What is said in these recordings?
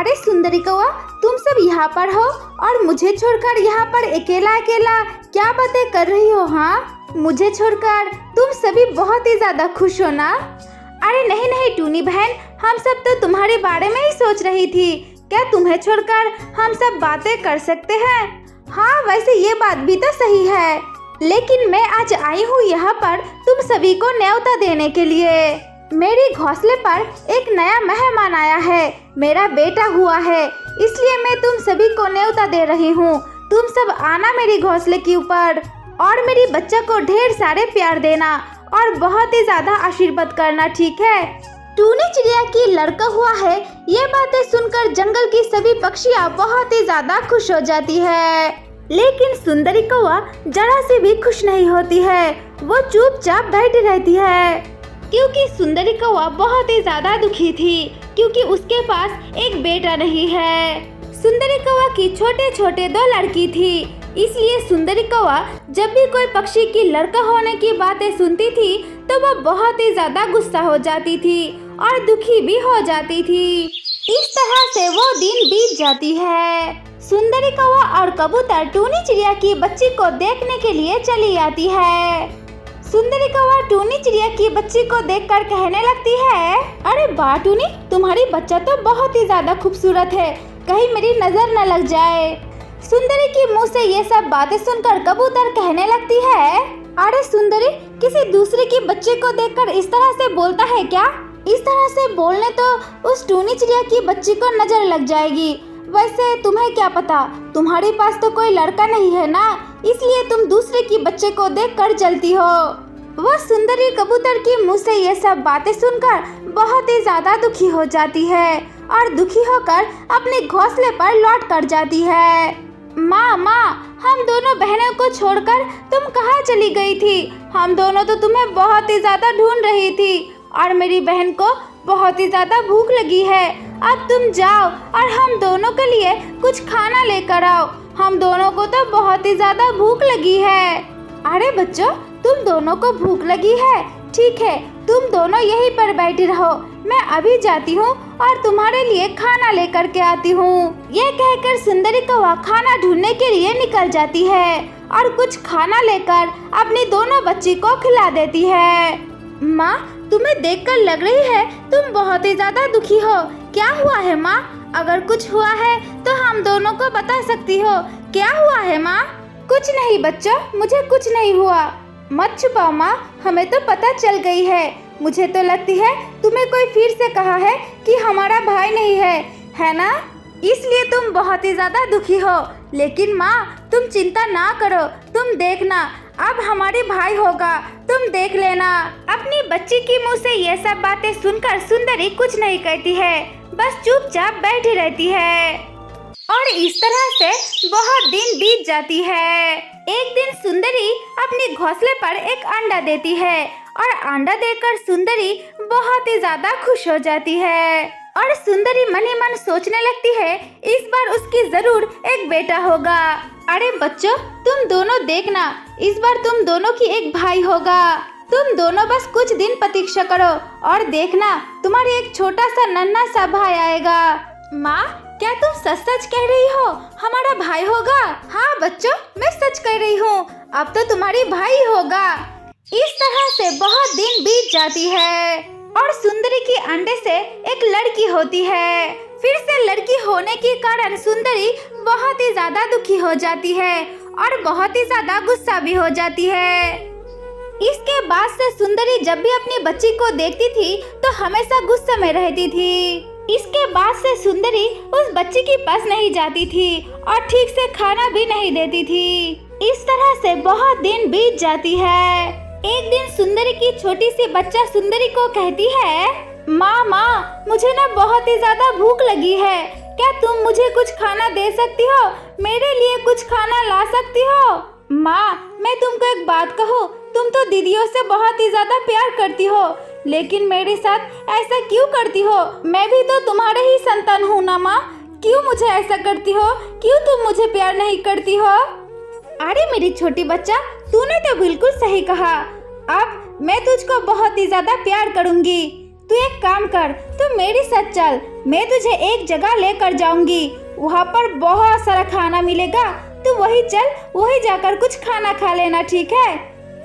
अरे सुंदरी कौआ, तुम सब यहाँ पर हो और मुझे छोड़कर यहाँ पर अकेला अकेला क्या बातें कर रही हो? हाँ, मुझे छोड़कर तुम सभी बहुत ही ज्यादा खुश हो ना? अरे नहीं नहीं टूनी बहन, हम सब तो तुम्हारे बारे में ही सोच रही थी। क्या तुम्हें छोड़कर हम सब बातें कर सकते हैं? हाँ, वैसे ये बात भी तो सही है, लेकिन मैं आज आई हूँ यहाँ पर तुम सभी को न्योता देने के लिए। मेरे घोंसले पर एक नया मेहमान आया है, मेरा बेटा हुआ है, इसलिए मैं तुम सभी को न्योता दे रही हूँ। तुम सब आना मेरे घोंसले के ऊपर और मेरी बच्चा को ढेर सारे प्यार देना और बहुत ही ज्यादा आशीर्वाद करना, ठीक है? टूनी चिड़िया की लड़का हुआ है, ये बातें सुनकर जंगल की सभी पक्षियाँ बहुत ही ज्यादा खुश हो जाती है। लेकिन सुंदरी कौआ जरा से भी खुश नहीं होती है, वो चुपचाप बैठी रहती है क्योंकि सुंदरी कौआ बहुत ही ज्यादा दुखी थी क्योंकि उसके पास एक बेटा नहीं है। सुंदरी कौआ की छोटे छोटे 2 लड़की थी, इसलिए सुंदरी कौआ जब भी कोई पक्षी की लड़का होने की बातें सुनती थी तो वो बहुत ही ज्यादा गुस्सा हो जाती थी और दुखी भी हो जाती थी। इस तरह से वो दिन बीत जाती है। सुंदरी कौआ और कबूतर टूनी चिड़िया की बच्ची को देखने के लिए चली आती है। सुंदरी कौआ टूनी चिड़िया की बच्ची को देखकर कहने लगती है, अरे वाह टूनी, तुम्हारी बच्चा तो बहुत ही ज्यादा खूबसूरत है, कहीं मेरी नजर न लग जाए। सुंदरी के मुंह से ये सब बातें सुनकर कबूतर कहने लगती है, अरे सुंदरी, किसी दूसरे की बच्चे को देखकर इस तरह से बोलता है क्या? इस तरह से बोलने तो उस टूनी चिड़िया की बच्ची को नजर लग जाएगी। वैसे तुम्हें क्या पता, तुम्हारे पास तो कोई लड़का नहीं है ना, इसलिए तुम दूसरे की बच्चे को देखकर जलती हो। वो सुंदरी कबूतर के मुंह से ये सब बातें सुनकर बहुत ही ज्यादा दुखी हो जाती है और दुखी होकर अपने घोंसले पर लौट कर जाती है। माँ माँ, हम दोनों बहनों को छोड़कर तुम कहाँ चली गई थी? हम दोनों तो तुम्हें बहुत ही ज्यादा ढूंढ रही थी और मेरी बहन को बहुत ही ज्यादा भूख लगी है। अब तुम जाओ और हम दोनों के लिए कुछ खाना लेकर आओ, हम दोनों को तो बहुत ही ज्यादा भूख लगी है। अरे बच्चों, तुम दोनों को भूख लगी है, ठीक है, तुम दोनों यहीं पर बैठी रहो, मैं अभी जाती हूँ और तुम्हारे लिए खाना लेकर के आती हूँ। ये कहकर सुंदरी कौआ खाना ढूंढने के लिए निकल जाती है और कुछ खाना लेकर अपनी दोनों बच्ची को खिला देती है। माँ, तुम्हें देखकर लग रही है तुम बहुत ही ज्यादा दुखी हो, क्या हुआ है माँ? अगर कुछ हुआ है तो हम दोनों को बता सकती हो, क्या हुआ है माँ? कुछ नहीं बच्चों, मुझे कुछ नहीं हुआ। मत छुपाओ माँ, हमें तो पता चल गई है। मुझे तो लगती है तुम्हें कोई फिर से कहा है कि हमारा भाई नहीं है ना? इसलिए तुम बहुत ही ज्यादा दुखी हो। लेकिन माँ, तुम चिंता ना करो, तुम देखना, अब हमारे भाई होगा, तुम देख लेना। अपनी बच्ची की मुंह से ये सब बातें सुनकर सुंदरी कुछ नहीं कहती है, बस चुपचाप बैठी रहती है। और इस तरह से बहुत दिन बीत जाती है। एक दिन सुंदरी अपने घोंसले पर एक अंडा देती है और अंडा देकर सुंदरी बहुत ही ज्यादा खुश हो जाती है और सुंदरी मन ही मन सोचने लगती है इस बार उसकी जरूर एक बेटा होगा। अरे बच्चों, तुम दोनों देखना, इस बार तुम दोनों की एक भाई होगा। तुम दोनों बस कुछ दिन प्रतीक्षा करो और देखना, तुम्हारे एक छोटा सा नन्हा सा भाई आएगा। माँ, क्या तुम सच सच कह रही हो हमारा भाई होगा? हाँ बच्चों, मैं सच कह रही हूँ, अब तो तुम्हारी भाई होगा। इस तरह से बहुत दिन बीत जाती है और सुंदरी की अंडे से एक लड़की होती है। फिर से लड़की होने के कारण सुंदरी बहुत ही ज्यादा दुखी हो जाती है और बहुत ही ज्यादा गुस्सा भी हो जाती है। इसके बाद से सुंदरी जब भी अपनी बच्ची को देखती थी तो हमेशा गुस्से में रहती थी। इसके बाद से सुंदरी उस बच्ची के पास नहीं जाती थी और ठीक से खाना भी नहीं देती थी। इस तरह से बहुत दिन बीत जाती है। एक दिन सुंदरी की छोटी सी बच्चा सुंदरी को कहती है, माँ, मुझे ना बहुत ही ज्यादा भूख लगी है, क्या तुम मुझे कुछ खाना दे सकती हो? मेरे लिए कुछ खाना ला सकती हो? माँ, मैं तुमको एक बात कहूँ, तुम तो दीदियों से बहुत ही ज्यादा प्यार करती हो, लेकिन मेरे साथ ऐसा क्यों करती हो? मैं भी तो तुम्हारे ही संतान हूँ ना माँ, क्यों मुझे ऐसा करती हो? क्यों तुम मुझे प्यार नहीं करती हो? अरे मेरी छोटी बच्चा, तूने तो बिल्कुल सही कहा, अब मैं तुझको बहुत ही ज्यादा प्यार करूँगी। तू एक काम कर, तू मेरे साथ चल, मैं तुझे एक जगह लेकर जाऊंगी, वहाँ पर बहुत सारा खाना मिलेगा, तू वही चल, वही जाकर कुछ खाना खा लेना, ठीक है?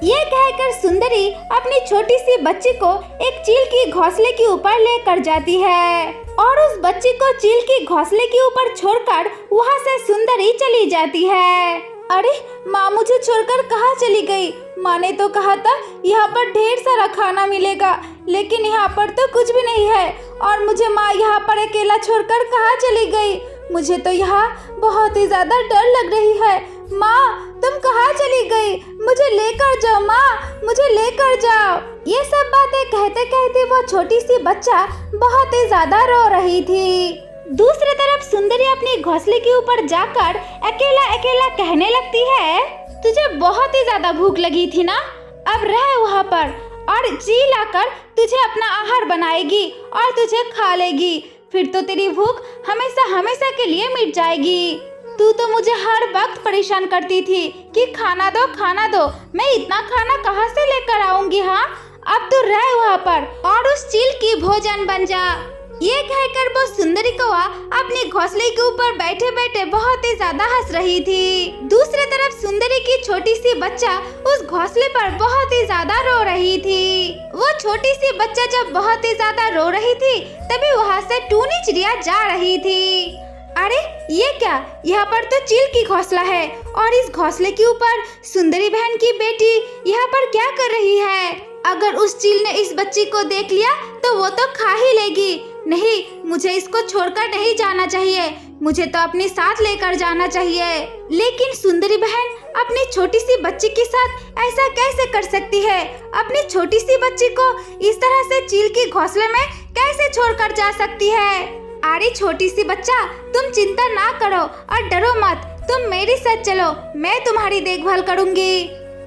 ये कहकर सुंदरी अपनी छोटी सी बच्ची को एक चील की घोंसले के ऊपर लेकर जाती है और उस बच्ची को चील की घोंसले के ऊपर छोड़कर वहाँ से सुंदरी चली जाती है। अरे माँ मुझे छोड़कर कहाँ चली गई? माँ ने तो कहा था यहाँ पर ढेर सारा खाना मिलेगा, लेकिन यहाँ पर तो कुछ भी नहीं है और मुझे माँ यहाँ पर अकेला छोड़कर कहाँ चली गई? मुझे तो यहाँ बहुत ही ज्यादा डर लग रही है। माँ तुम कहाँ चली गई? मुझे लेकर जाओ माँ, मुझे लेकर जाओ। ये सब बातें कहते कहते वो छोटी सी बच्चा बहुत ही ज्यादा रो रही थी। दूसरी तरफ सुंदरी अपनी घोंसले के ऊपर जाकर अकेला अकेला कहने लगती है, तुझे बहुत ही ज्यादा भूख लगी थी ना, अब रह वहाँ पर और चील आकर तुझे अपना आहार बनाएगी और तुझे खा लेगी, फिर तो तेरी भूख हमेशा हमेशा के लिए मिट जाएगी। तू तो मुझे हर वक्त परेशान करती थी कि खाना दो, मैं इतना खाना कहाँ से लेकर आऊंगी? हाँ, अब तू रह वहाँ पर और उस चील की भोजन बन जा। ये कहकर वो सुंदरी कौवा अपने घोंसले के ऊपर बैठे बैठे बहुत ही ज्यादा हंस रही थी। दूसरी तरफ सुंदरी की छोटी सी बच्चा उस घोंसले पर बहुत ही ज्यादा रो रही थी। वो छोटी सी बच्चा जब बहुत ही ज्यादा रो रही थी तभी वहाँ से टूनी चिड़िया जा रही थी। अरे ये क्या, यहाँ पर तो चील की घोंसला है और इस घोंसले के ऊपर सुंदरी बहन की बेटी यहाँ पर क्या कर रही है? अगर उस चील ने इस बच्ची को देख लिया तो वो तो खा ही लेगी। नहीं, मुझे इसको छोड़कर नहीं जाना चाहिए, मुझे तो अपने साथ लेकर जाना चाहिए। लेकिन सुंदरी बहन अपनी छोटी सी बच्ची के साथ ऐसा कैसे कर सकती है? अपनी छोटी सी बच्ची को इस तरह से चील के घोंसले में कैसे छोड़कर जा सकती है? अरे छोटी सी बच्चा, तुम चिंता ना करो और डरो मत, तुम मेरे साथ चलो, मैं तुम्हारी देखभाल करूंगी।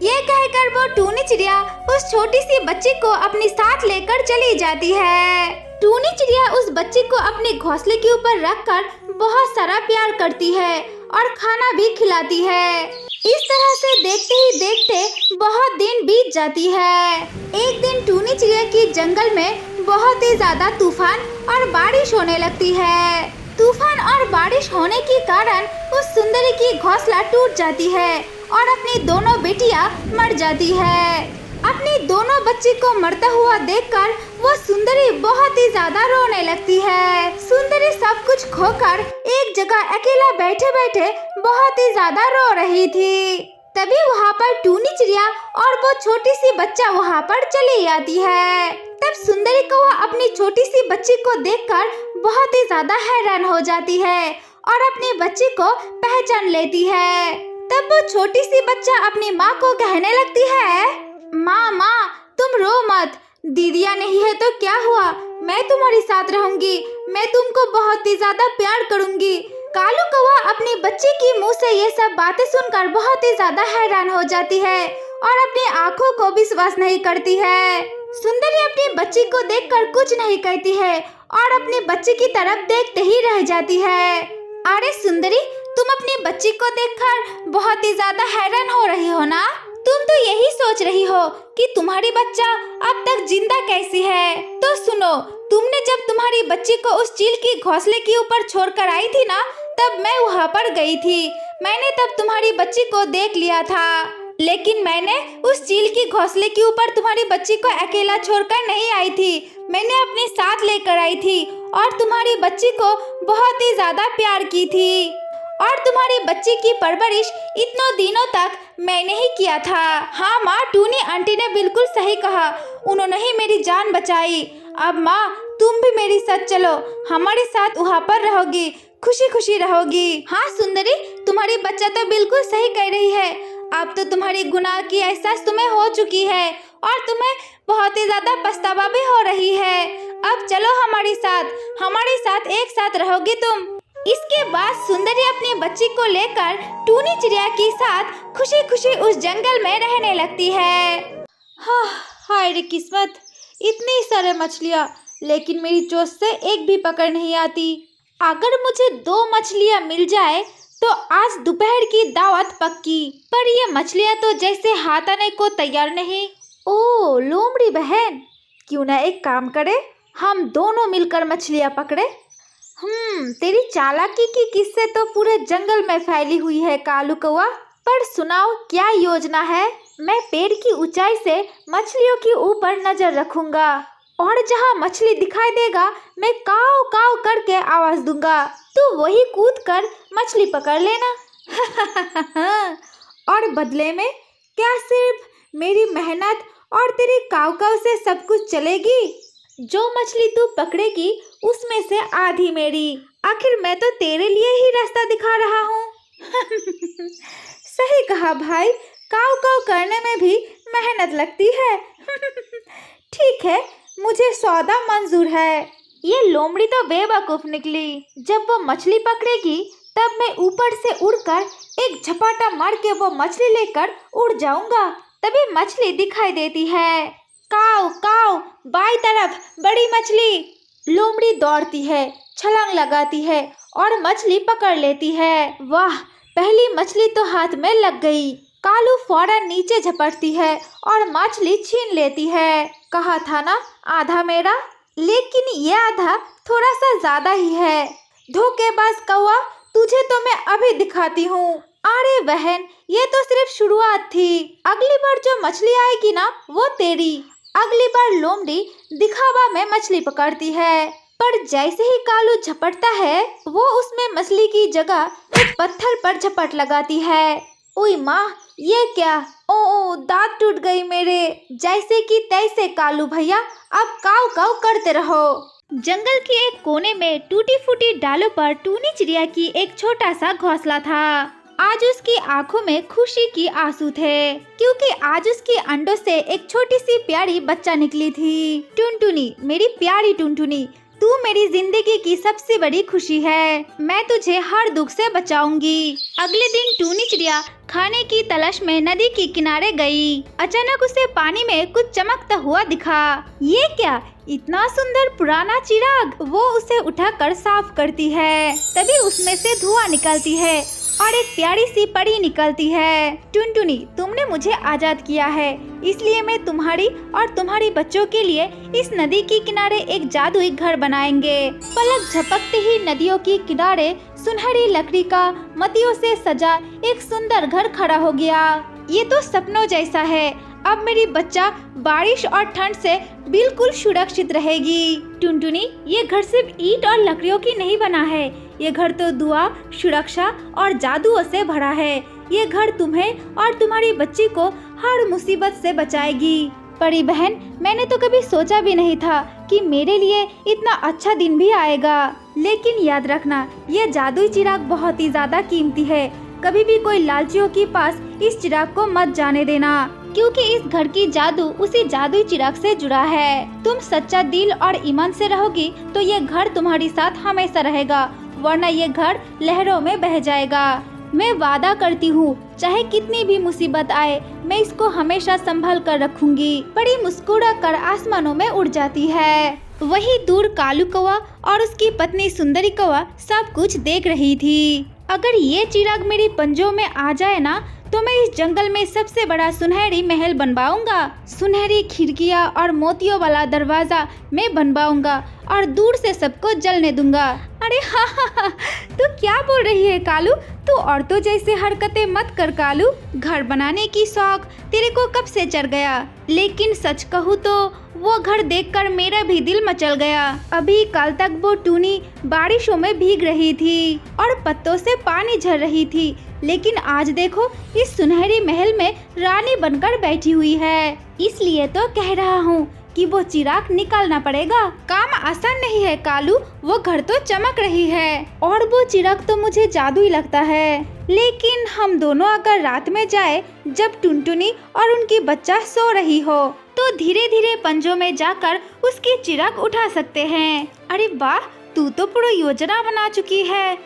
ये कहकर वो टूनी चिड़िया उस छोटी सी बच्ची को अपने साथ लेकर चली जाती है। टूनी चिड़िया उस बच्ची को अपने घोंसले के ऊपर रखकर बहुत सारा प्यार करती है और खाना भी खिलाती है। इस तरह से देखते ही देखते बहुत दिन बीत जाती है। एक दिन टूनी चिड़िया की जंगल में बहुत ही ज्यादा तूफान और बारिश होने लगती है। तूफान और बारिश होने के कारण उस सुंदरी की घोंसला टूट जाती है और अपनी दोनों बेटियां मर जाती है। अपनी दोनों बच्ची को मरता हुआ देखकर वो सुंदरी बहुत ही ज्यादा रोने लगती है। सुंदरी सब कुछ खोकर एक जगह अकेला बैठे बैठे बहुत ही ज्यादा रो रही थी। तभी वहाँ पर टूनी चिड़िया और वो छोटी सी बच्चा वहाँ पर चली आती है। तब सुंदरी कौवा अपनी छोटी सी बच्ची को देखकर बहुत ही ज्यादा हैरान हो जाती है और अपनी बच्ची को पहचान लेती है। तब वो छोटी सी बच्चा अपनी माँ को कहने लगती है, माँ तुम रो मत, दीदिया नहीं है तो क्या हुआ, मैं तुम्हारे साथ रहूंगी, मैं तुमको बहुत ही ज्यादा प्यार करूंगी। कालू कौवा अपनी बच्ची की मुंह से ये सब बातें सुनकर बहुत ही ज्यादा हैरान हो जाती है और अपनी आँखों को विश्वास नहीं करती है। सुंदरी अपनी बच्ची को देखकर कुछ नहीं कहती है और अपनी बच्ची की तरफ देखते ही रह जाती है। अरे सुंदरी, तुम अपनी बच्ची को देखकर बहुत ही ज्यादा हैरान हो रही हो ना? तुम तो यही सोच रही हो कि तुम्हारी बच्चा अब तक जिंदा कैसी है। तो सुनो, तुमने जब तुम्हारी बच्ची को उस चील की घोंसले के ऊपर छोड़कर आई थी ना, तब मैं वहाँ पर गई थी। मैंने तब तुम्हारी बच्ची को देख लिया था, लेकिन मैंने उस चील की घोंसले के ऊपर तुम्हारी बच्ची को अकेला छोड़कर नहीं आई थी, मैंने अपने साथ लेकर आई थी और तुम्हारी बच्ची को बहुत ही ज्यादा प्यार की थी और तुम्हारी बच्ची की परवरिश इतनों दिनों तक मैंने ही किया था। हाँ माँ, टूनी आंटी ने बिल्कुल सही कहा, उन्होंने ही मेरी जान बचाई। अब माँ, तुम भी मेरे साथ चलो, हमारे साथ वहाँ पर रहोगी, खुशी खुशी रहोगी। हाँ सुंदरी, तुम्हारी बच्चा तो बिल्कुल सही कह रही है। अब तो तुम्हारी गुनाह की एहसास तुम्हें हो चुकी है और तुम्हें बहुत ही ज्यादा पछतावा भी हो रही है। अब चलो हमारे साथ एक साथ रहोगी तुम। इसके बाद सुंदरी अपनी बच्ची को लेकर टूनी चिड़िया के साथ खुशी खुशी उस जंगल में रहने लगती है। हाँ, हाय रे किस्मत, इतनी सारे मछलियाँ, लेकिन मेरी चोंच से एक भी पकड़ नहीं आती। अगर मुझे 2 मछलियाँ मिल जाए तो आज दोपहर की दावत पक्की। पर ये मछलियाँ तो जैसे हाथ आने को तैयार नहीं। ओ लोमड़ी बहन, क्यों ना एक काम करे, हम दोनों मिलकर मछलियाँ पकड़े। तेरी चालाकी की किस्से तो पूरे जंगल में फैली हुई है कालू कौआ। पर सुनाओ क्या योजना है? मैं पेड़ की ऊंचाई से मछलियों के ऊपर नजर रखूंगा और जहाँ मछली दिखाई देगा मैं काव काव करके आवाज दूंगा। तू वही कूद कर मछली पकड़ लेना। और बदले में क्या सिर्फ मेरी मेहनत और तेरी काव काव से सब कुछ चलेगी? जो मछली तू पकड़ेगी उसमें से आधी मेरी। आखिर मैं तो तेरे लिए ही रास्ता दिखा रहा हूँ। सही कहा भाई, काव काव करने में भी मेहनत लगती है। ठीक है, मुझे सौदा मंजूर है। ये लोमड़ी तो बेवकूफ निकली। जब वो मछली पकड़ेगी तब मैं ऊपर से उड़कर एक झपाटा मार के वो मछली लेकर उड़ जाऊंगा। तभी मछली दिखाई देती है। काव काव, बाई तरफ बड़ी मछली। लोमड़ी दौड़ती है, छलांग लगाती है और मछली पकड़ लेती है। वाह, पहली मछली तो हाथ में लग गई। कालू फौरन नीचे झपटती है और मछली छीन लेती है। कहा था ना आधा मेरा, लेकिन ये आधा थोड़ा सा ज्यादा ही है। धोखेबाज कौआ, तुझे तो मैं अभी दिखाती हूँ। अरे बहन, ये तो सिर्फ शुरुआत थी। अगली बार जो मछली आएगी ना वो तेरी। अगली बार लोमड़ी दिखावा में मछली पकड़ती है, पर जैसे ही कालू झपटता है वो उसमें मछली की जगह एक पत्थर पर झपट लगाती है। ओए माँ, ये क्या? ओ दांत टूट गई मेरे। जैसे कि तैसे कालू भैया, अब काव काव करते रहो। जंगल के एक कोने में टूटी फूटी डालों पर टूनी चिड़िया की एक छोटा सा घोंसला था। आज उसकी आंखों में खुशी की आंसू थे, क्योंकि आज उसके अंडों से एक छोटी सी प्यारी बच्चा निकली थी। टुनटुनी, मेरी प्यारी टुनटुनी, तू मेरी जिंदगी की सबसे बड़ी खुशी है। मैं तुझे हर दुख से बचाऊंगी। अगले दिन टूनी चिड़िया खाने की तलाश में नदी के किनारे गई। अचानक उसे पानी में कुछ चमकता हुआ दिखा। ये क्या? इतना सुंदर पुराना चिराग। वो उसे उठाकर साफ करती है। तभी उसमें से धुआं निकलती है और एक प्यारी सी परी निकलती है। टुनटुनी, तुमने मुझे आजाद किया है, इसलिए मैं तुम्हारी और तुम्हारी बच्चों के लिए इस नदी के किनारे एक जादुई घर बनाएंगे। पलक झपकते ही नदियों के किनारे सुनहरी लकड़ी का मोतियों से सजा एक सुंदर घर खड़ा हो गया। ये तो सपनों जैसा है। अब मेरी बच्चा बारिश और ठंड से बिल्कुल सुरक्षित रहेगी। टुनटुनी, ये घर सिर्फ ईंट और लकड़ियों की नहीं बना है। ये घर तो दुआ, सुरक्षा और जादुओं से भरा है। ये घर तुम्हें और तुम्हारी बच्ची को हर मुसीबत से बचाएगी। परी बहन, मैंने तो कभी सोचा भी नहीं था कि मेरे लिए इतना अच्छा दिन भी आएगा। लेकिन याद रखना, ये जादुई चिराग बहुत ही ज्यादा कीमती है। कभी भी कोई लालचियों के पास इस चिराग को मत जाने देना, क्योंकि इस घर की जादू उसी जादुई चिराग से जुड़ा है। तुम सच्चा दिल और ईमान से रहोगी तो ये घर तुम्हारी साथ हमेशा रहेगा, वरना ये घर लहरों में बह जाएगा। मैं वादा करती हूँ, चाहे कितनी भी मुसीबत आए, मैं इसको हमेशा संभाल कर रखूंगी। बड़ी मुस्कुरा कर आसमानों में उड़ जाती है। वही दूर कालू कौवा और उसकी पत्नी सुंदरी कौवा सब कुछ देख रही थी। अगर ये चिराग मेरी पंजों में आ जाए ना, तो मैं इस जंगल में सबसे बड़ा सुनहरी महल बनवाऊंगा। सुनहरी खिड़कियां और मोतियों वाला दरवाजा मैं बनवाऊंगा और दूर से सबको जलने दूंगा। अरे हाँ, तू क्या बोल रही है कालू? तू औरतों जैसे हरकतें मत कर कालू। घर बनाने की शौक तेरे को कब से चढ़ गया? लेकिन सच कहूँ तो वो घर देखकर मेरा भी दिल मचल गया। अभी कल तक वो टूनी बारिशों में भीग रही थी और पत्तों से पानी झर रही थी, लेकिन आज देखो इस सुनहरी महल में रानी बनकर बैठी हुई है। इसलिए तो कह रहा हूँ कि वो चिराग निकालना पड़ेगा। काम आसान नहीं है कालू, वो घर तो चमक रही है और वो चिराग तो मुझे जादुई लगता है। लेकिन हम दोनों अगर रात में जाए, जब टुनटुनी और उनकी बच्चा सो रही हो, तो धीरे धीरे पंजों में जाकर उसकी चिराग उठा सकते हैं। अरे वाह, तू तो पूरी योजना बना चुकी है।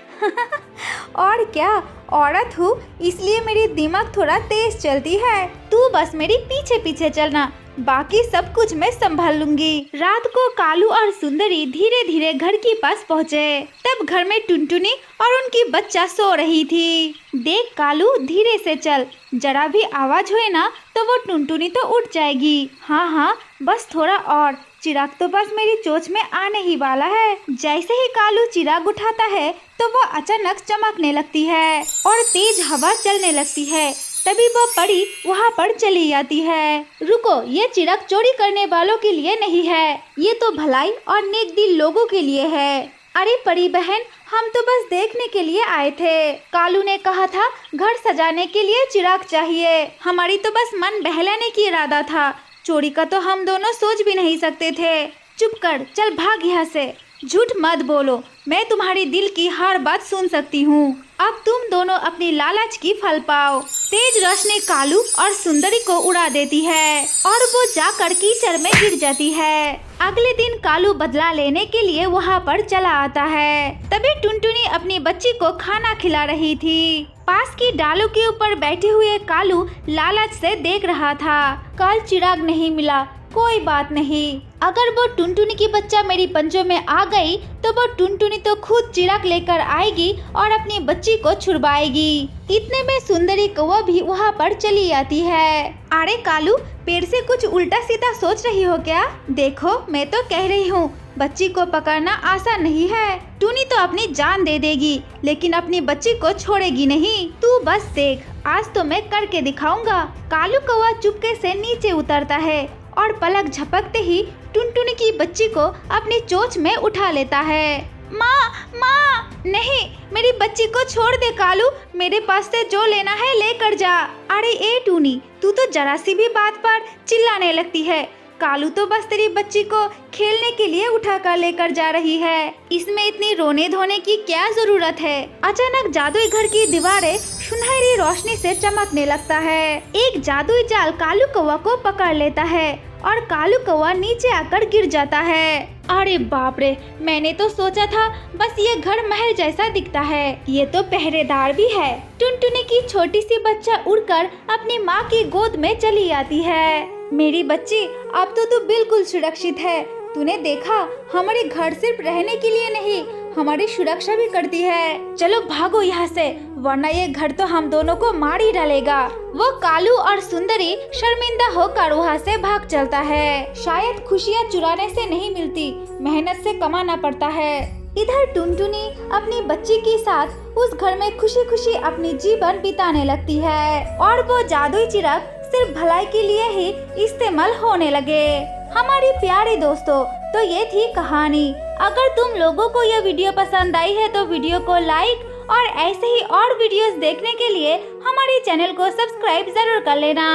और क्या, औरत हूँ इसलिए मेरी दिमाग थोड़ा तेज चलती है। तू बस मेरी पीछे पीछे चलना, बाकी सब कुछ मैं संभाल लूंगी। रात को कालू और सुंदरी धीरे धीरे घर के पास पहुँचे। तब घर में टुनटुनी और उनकी बच्चा सो रही थी। देख कालू, धीरे से चल, जरा भी आवाज हुए ना तो वो टुनटुनी तो उठ जाएगी। हाँ हाँ, बस थोड़ा और। चिराग तो बस मेरी चोंच में आने ही वाला है। जैसे ही कालू चिराग उठाता है तो वो अचानक चमकने लगती है और तेज हवा चलने लगती है। तभी वो परी वहाँ पर चली जाती है। रुको, ये चिराग चोरी करने वालों के लिए नहीं है, ये तो भलाई और नेक दिल लोगों के लिए है। अरे परी बहन, हम तो बस देखने के लिए आए थे। कालू ने कहा था घर सजाने के लिए चिराग चाहिए। हमारी तो बस मन बहलाने की इरादा था, चोरी का तो हम दोनों सोच भी नहीं सकते थे। चुप कर, चल भाग यहाँ से। झूठ मत बोलो, मैं तुम्हारी दिल की हर बात सुन सकती हूँ। अब तुम दोनों अपनी लालच की फल पाओ। तेज रोशनी कालू और सुंदरी को उड़ा देती है और वो जाकर कीचड़ में गिर जाती है। अगले दिन कालू बदला लेने के लिए वहाँ पर चला आता है। तभी टुनटुनी अपनी बच्ची को खाना खिला रही थी। पास की डालों के ऊपर बैठे हुए कालू लालच से देख रहा था। कल चिराग नहीं मिला, कोई बात नहीं, अगर वो टुनटुनी की बच्चा मेरी पंजों में आ गई तो वो टुनटुनी तो खुद चिराग लेकर आएगी और अपनी बच्ची को छुड़वाएगी। इतने में सुंदरी कौवा भी वहाँ पर चली आती है। अरे कालू, पेड़ से कुछ उल्टा सीधा सोच रही हो क्या? देखो, मैं तो कह रही हूँ बच्ची को पकड़ना आसान नहीं है। टूनी तो अपनी जान दे देगी लेकिन अपनी बच्ची को छोड़ेगी नहीं। तू बस देख, आज तो मैं करके दिखाऊंगा। कालू कौवा चुपके से नीचे उतरता है और पलक झपकते ही टुनटुनी की बच्ची को अपनी चोंच में उठा लेता है। माँ, माँ, नहीं, मेरी बच्ची को छोड़ दे कालू, मेरे पास से जो लेना है लेकर जा। अरे ए टूनी, तू तो जरा सी भी बात पर चिल्लाने लगती है। कालू तो बस तेरी बच्ची को खेलने के लिए उठा कर लेकर जा रही है, इसमें इतनी रोने धोने की क्या जरूरत है? अचानक जादुई घर की दीवारें सुनहरी रोशनी से चमकने लगता है। एक जादुई जाल कालू कौवा को पकड़ लेता है और कालू कौवा नीचे आकर गिर जाता है। अरे बाप रे, मैंने तो सोचा था बस ये घर महल जैसा दिखता है, ये तो पहरेदार भी है। टुनटुनी की छोटी सी बच्चा उड़कर अपनी माँ की गोद में चली आती है। मेरी बच्ची, अब तो तू बिल्कुल सुरक्षित है। तूने देखा, हमारे घर सिर्फ रहने के लिए नहीं, हमारी सुरक्षा भी करती है। चलो भागो यहाँ से, वरना ये घर तो हम दोनों को मार ही डालेगा। वो कालू और सुंदरी शर्मिंदा होकर वहाँ से भाग चलता है। शायद खुशियाँ चुराने से नहीं मिलती, मेहनत से कमाना पड़ता है। इधर टुनटुनी अपनी बच्ची के साथ उस घर में खुशी खुशी अपनी जीवन बिताने लगती है और वो जादुई चिराग सिर्फ भलाई के लिए ही इस्तेमाल होने लगे। हमारी प्यारे दोस्तों, तो ये थी कहानी। अगर तुम लोगों को यह वीडियो पसंद आई है तो वीडियो को लाइक और ऐसे ही और वीडियोस देखने के लिए हमारे चैनल को सब्सक्राइब जरूर कर लेना।